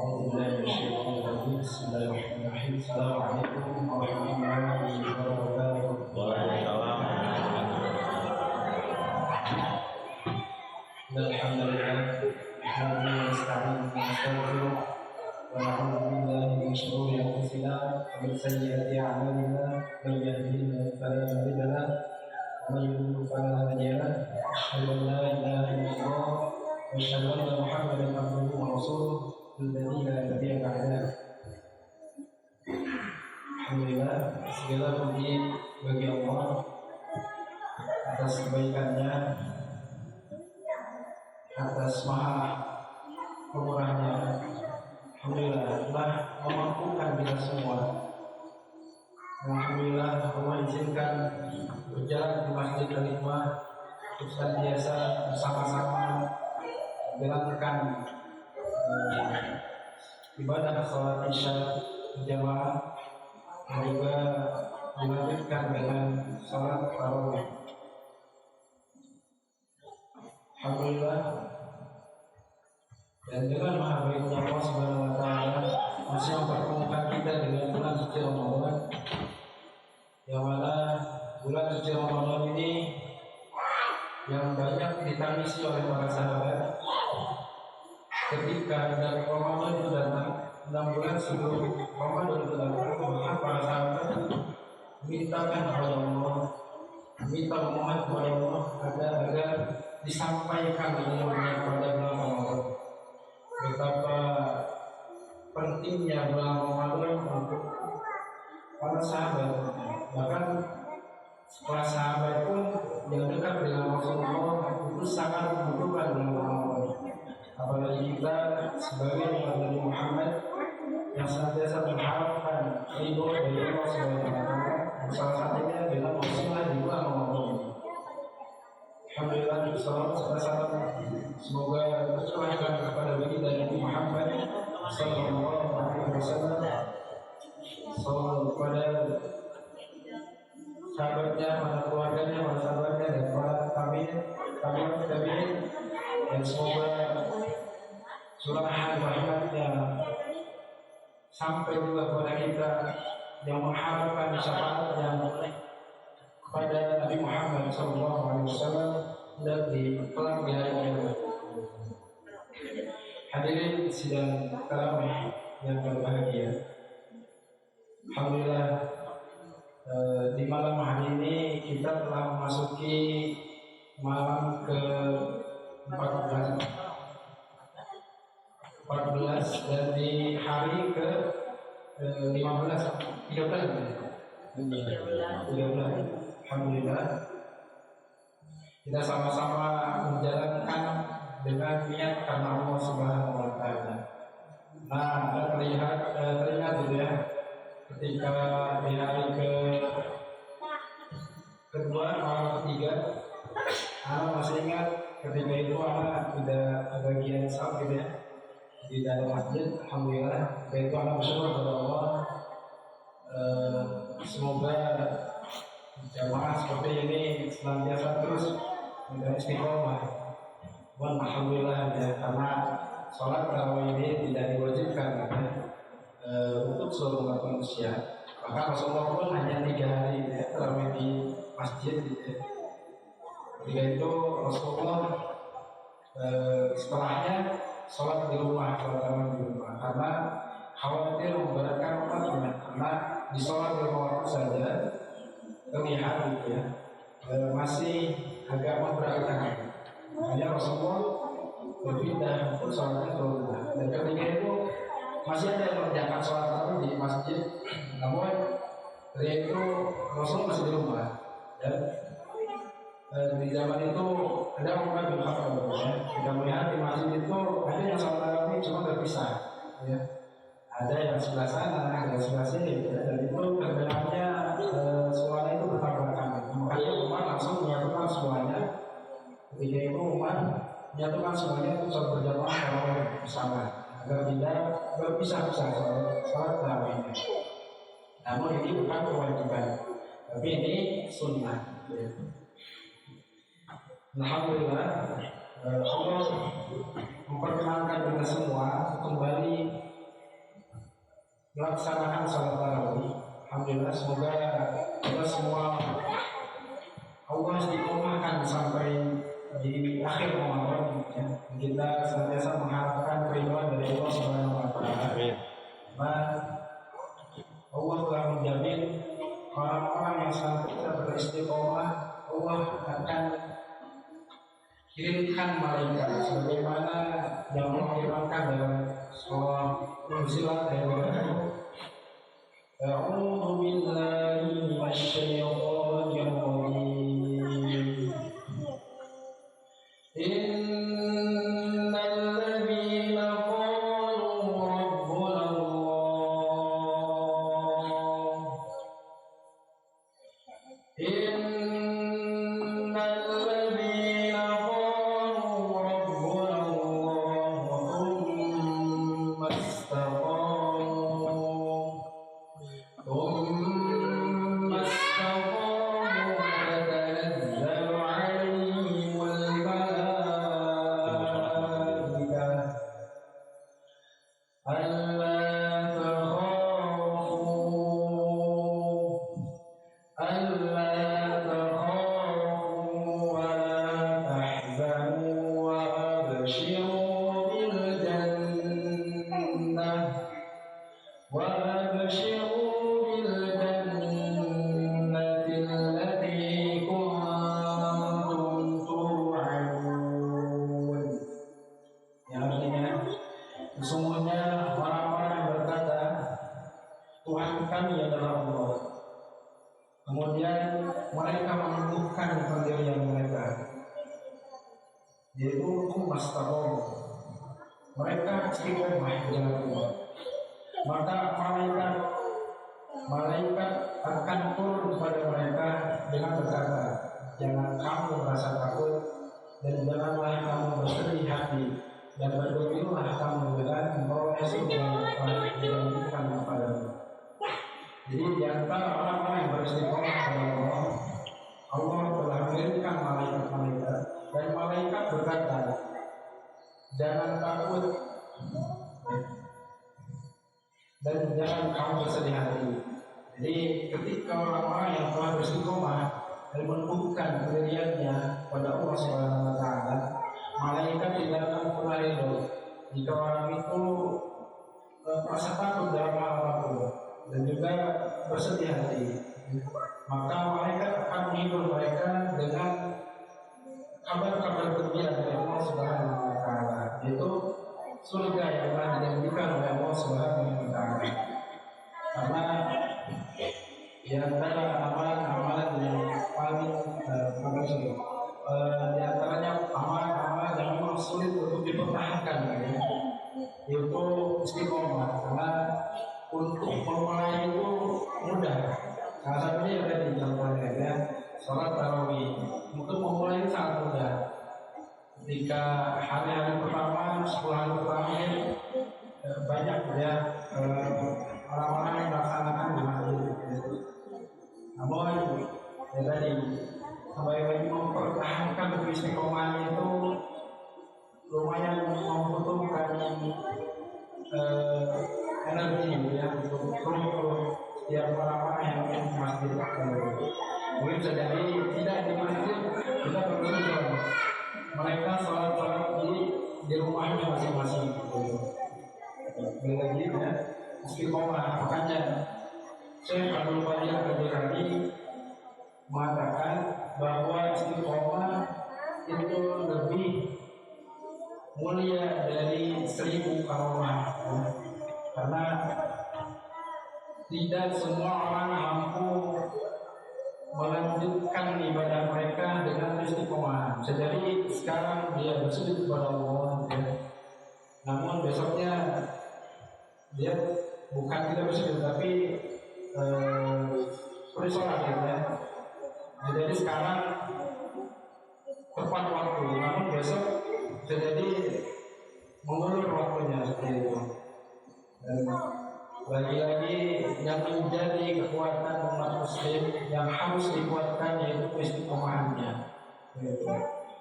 أعوذ بالله من الشيطان الرجيم بسم الله الرحمن الرحيم السلام عليكم ورحمة الله وبركاته. Waalaikumsalam. الحمد لله نحمده ونستعينه ونستغفره ونعوذ بالله من شرور أنفسنا ومن سيئات أعمالنا من يهده الله فلا مضل له ومن يضلل فلا هادي له أشهد أن لا إله إلا الله وأشهد أن محمدا عبده ورسوله الذي لا نبي بعده. Alhamdulillah, segala puji bagi Allah atas kebaikannya, atas maha pemurahnya. Alhamdulillah telah memampukan kita semua. Alhamdulillah Allah izinkan berjalan di Masjid Al-Hikmah untuk senantiasa bersama-sama menjalankan ibadah salat isya berjamaah dan juga dilanjutkan dengan salat tarawih. Alhamdulillah, dan dengan maha baiknya Allah Subhanahu wa taala masih mempertemukan kita dengan bulan suci Ramadan, yang mana bulan suci Ramadan ini yang banyak ditangisi oleh para sahabat ketika dari Ramadan itu datang. 6 bulan sebelum Ramadan itu datang, maka para sahabat mintakan kepada Allah, minta memohon kepada Allah agar disampaikan ilmunya kepada bulan Ramadan. Betapa pentingnya bulan Ramadan untuk para sahabat. Bahkan para sahabat pun yang dekat dengan Rasulullah itu sangat membutuhkan bulan Ramadan. Apalagi kita sebagai umat Nabi Muhammad yang senantiasa mengharapkan ridho dari Allah Subhanahu wa taala, salah satunya dengan bersolat di bulan Ramadan. Alhamdulillah, semoga tercurahkan kepada baginda Nabi Muhammad sallallahu alaihi wasallam, sallallahu kepada sahabatnya, para keluarganya, para sahabatnya, dan para tabi'in, dan semoga curahan rahmatnya sampai juga kepada kita yang mengharapkan syafaatnya kepada Nabi Muhammad SAW dan di kelak di hari kiamat. Hadirin sidang tarawih yang berbahagia, alhamdulillah, di malam hari ini kita telah memasuki malam ke 14 dan di hari ke 13. Alhamdulillah, kita sama-sama menjalankan dengan niat karena Allah Subhanahu wa taala. Nah, teringat gitu ya, ketika di hari kedua malam ketiga, anak masih ingat ketika itu anak tidak kebagian salat gitu ya di dalam masjid. Alhamdulillah, ketika itu anak bersyukur kepada Allah. Semoga jamaah seperti ini senantiasa terus menjadi istiqomah. Alhamdulillah ya, karena sholat tarawih ini tidak diwajibkan ya, untuk seluruh umat manusia. Maka Rasulullah pun hanya 3 hari ya, tarawih di masjid gitu ya. Ketika itu Rasulullah setelahnya sholat di rumah, sholat tarawih di rumah, karena khawatir memberatkan umatnya. Karena di sholat di rumah saja terlihat gitu ya, masih agak memberatkan. Hanya Rasulullah berpindah untuk sholatnya ke rumah, dan ketika itu masih ada yang mengerjakan sholat tarawih di masjid, namun ketika itu Rasul masih di rumah. Dan di zaman itu ada Umar bin Khattab ya, kita melihat di masjid itu ada yang sholat tarawih cuma terpisah ya, ada yang sebelah sana, ada yang sebelah sini ya, dan itu terdengarnya suara itu bertabrakan. Makanya Umar langsung menyatukan semuanya. Ketika itu Umar menyatukan semuanya untuk sholat berjamaah tarawih bersama agar tidak berpisah-pisah sholat tarawihnya. Namun ini bukan kewajiban, tapi ini sunnah ya. Alhamdulillah, Allah memperkenankan kita semua kembali melaksanakan salat tarawih. Alhamdulillah, semoga kita semua Allah istiqomahkan sampai di akhir Ramadan ya. Kita senantiasa mengharapkan keridhaan dari Allah Subhanahu wa taala. Dan Allah telah menjamin orang-orang yang senantiasa beristiqomah, Allah akan kirimkan malaikat sebagaimana yang Allah firmankan dalam surah Fussilat ayat 2. A'udzu billahi minasyaitonir rajim. Innal ladzina qalu rabbuna Allah. Innal ladzina qalu rabbuna Allah thumma istaqamu تتنزل عليهم الملائكة ألا تخافوا ولا تحزنوا وأبشروا بالجنة التي كنتم توعدون. Yang artinya, sesungguhnya orang-orang yang berkata Tuhan kami adalah Allah, kemudian mereka menumbuhkan pendirian mereka, yaitu kumastaqom, mereka istiqomah di jalan Allah, maka malaikat akan turun kepada mereka dengan berkata, jangan kamu merasa takut dan janganlah kamu bersedih hati dan bergembiralah kamu dengan memperoleh surga yang telah dijanjikan kepadamu. Jadi di antara orang-orang yang beristiqomah kepada Allah, Allah telah mengirimkan malaikat-malaikat dan malaikat berkata, jangan takut dan jangan kamu bersedih hati. Jadi ketika orang-orang yang telah beristiqomah dan menumbuhkan pendiriannya pada Allah Subhanahu wa taala, malaikat tidak akan pernah ridho jika orang itu merasa takut dalam hal apapun dan juga bersedih hati. Maka malaikat akan menghibur mereka dengan kabar-kabar gembira dari Allah Subhanahu wa taala, yaitu surga yang telah dijanjikan oleh Allah Subhanahu wa taala. Karena di antara amalan-amalan yang paling di antaranya amalan-amalan yang memang sulit untuk dipertahankan ya, yaitu istiqomah. Karena untuk memulai itu mudah, salah satunya yang tadi contohnya ya, sholat tarawih. Untuk memulai sangat mudah. Ketika hari-hari pertama, 10 hari pertama ini banyak ya orang-orang yang melaksanakan di masjid. Namun ya tadi sebaik-baik mempertahankan istiqomahnya itu lumayan membutuhkan energi ya untuk setiap orang-orang yang ingin ke masjid. Mungkin bisa jadi tidak di masjid, kita bersyukur mereka sholat di rumahnya masing-masing. Lagi ya istiqomah. Makanya Syekh Abdul Qadir Al-Jilani mengatakan bahwa istiqomah itu lebih mulia dari 1000 karomah ya. Karena tidak semua orang mampu melanjutkan ibadah mereka dengan istiqomah. Bisa jadi sekarang dia bersujud kepada Allah ya. Namun besoknya dia bukan tidak bersujud tapi sholat ya. Jadi sekarang tepat waktu, namun besok bisa jadi mengulur waktunya seperti itu. Dan lagi-lagi yang menjadi kekuatan umat muslim yang harus dikuatkan yaitu istiqomahannya.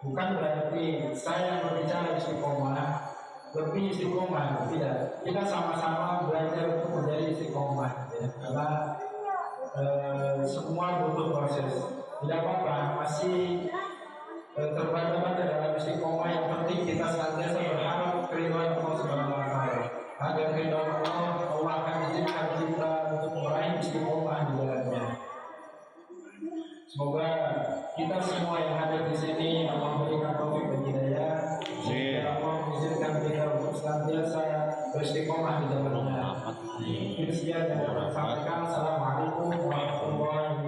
Bukan berarti saya berbicara istiqomah lebih istiqomah, tidak. Kita sama-sama belajar untuk menjadi istiqomah, ya. Karena semua butuh proses. Tidak apa-apa, masih terbata-bata dalam istiqomah. Yang penting kita senantiasa berharap keridhaan Allah Subhanahu wa Ta'ala. Agar keridhaan Allah akan izinkan kita untuk meraih istiqomah di dalamnya. Semoga kita semua yang ada di sini Allah berikan taufik dan hidayah, sehingga Allah mengizinkan kita untuk senantiasa beristiqomah di dalamnya. Sekian yang dapat sampaikan. Assalamualaikum warahmatullahi